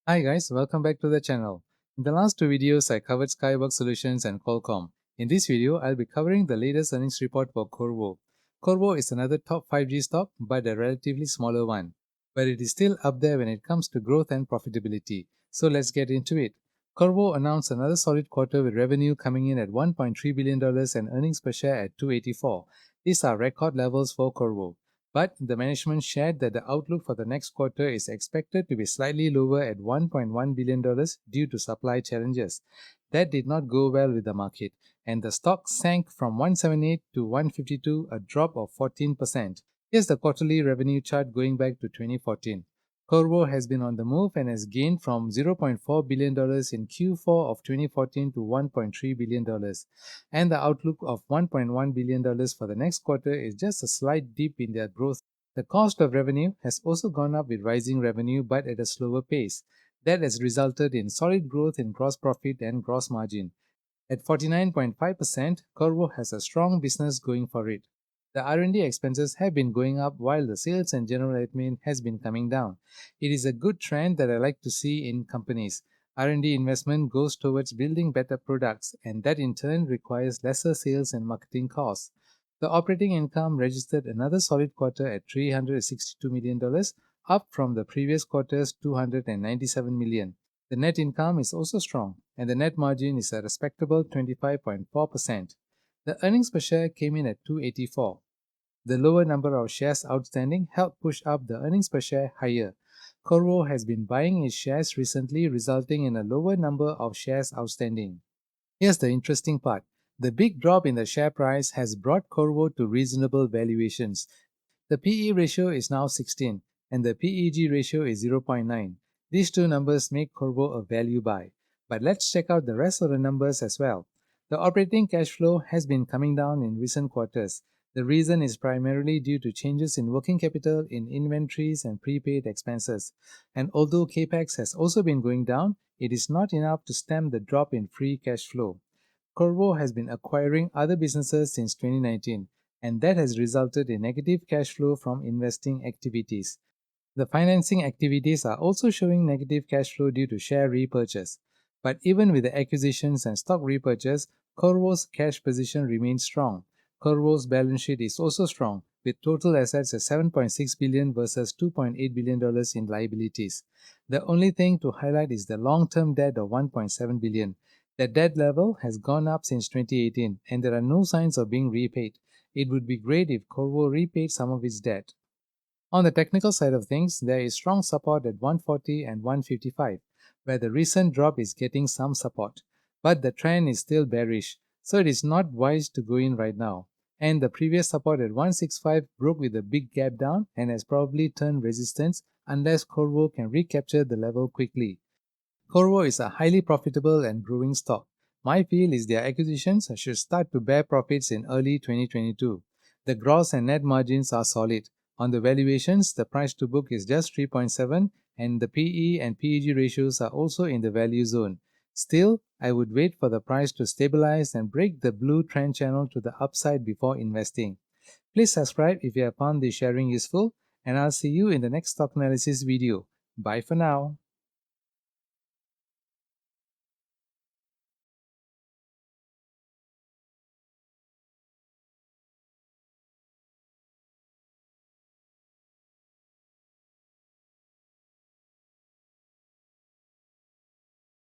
Hi guys, welcome back to the channel. In the last two videos, I covered Skyworks Solutions and Qualcomm. In this video, I'll be covering the latest earnings report for Qorvo. Qorvo is another top 5G stock, but a relatively smaller one. But it is still up there when it comes to growth and profitability. So let's get into it. Qorvo announced another solid quarter with revenue coming in at $1.3 billion and earnings per share at 284. These are record levels for Qorvo. But the management shared that the outlook for the next quarter is expected to be slightly lower at $1.1 billion due to supply challenges. That did not go well with the market, and the stock sank from 178 to 152, a drop of 14%. Here's the quarterly revenue chart going back to 2014. Qorvo has been on the move and has gained from $0.4 billion in Q4 of 2014 to $1.3 billion, and the outlook of $1.1 billion for the next quarter is just a slight dip in their growth. The cost of revenue has also gone up with rising revenue but at a slower pace. That has resulted in solid growth in gross profit and gross margin. At 49.5%, Qorvo has a strong business going for it. The R&D expenses have been going up while the sales and general admin has been coming down. It is a good trend that I like to see in companies. R&D investment goes towards building better products, and that in turn requires lesser sales and marketing costs. The operating income registered another solid quarter at $362 million, up from the previous quarter's $297 million. The net income is also strong, and the net margin is a respectable 25.4%. The earnings per share came in at 284. The lower number of shares outstanding helped push up the earnings per share higher. Qorvo has been buying its shares recently, resulting in a lower number of shares outstanding. Here's the interesting part. The big drop in the share price has brought Qorvo to reasonable valuations. The PE ratio is now 16 and the PEG ratio is 0.9. These two numbers make Qorvo a value buy. But let's check out the rest of the numbers as well. The operating cash flow has been coming down in recent quarters. The reason is primarily due to changes in working capital in inventories and prepaid expenses. And although capex has also been going down, it is not enough to stem the drop in free cash flow. Qorvo has been acquiring other businesses since 2019, and that has resulted in negative cash flow from investing activities. The financing activities are also showing negative cash flow due to share repurchase. But even with the acquisitions and stock repurchase, Qorvo's cash position remains strong. Qorvo's balance sheet is also strong, with total assets at $7.6 billion versus $2.8 billion in liabilities. The only thing to highlight is the long-term debt of $1.7 billion. The debt level has gone up since 2018, and there are no signs of being repaid. It would be great if Qorvo repaid some of its debt. On the technical side of things, there is strong support at 140 and 155, where the recent drop is getting some support. But the trend is still bearish, so it is not wise to go in right now. And the previous support at 165 broke with a big gap down and has probably turned resistance unless Qorvo can recapture the level quickly. Qorvo is a highly profitable and growing stock. My feel is their acquisitions should start to bear profits in early 2022. The gross and net margins are solid. On the valuations, the price to book is just 3.7 and the PE and PEG ratios are also in the value zone. Still, I would wait for the price to stabilize and break the blue trend channel to the upside before investing. Please subscribe if you have found this sharing useful, and I'll see you in the next stock analysis video. Bye for now.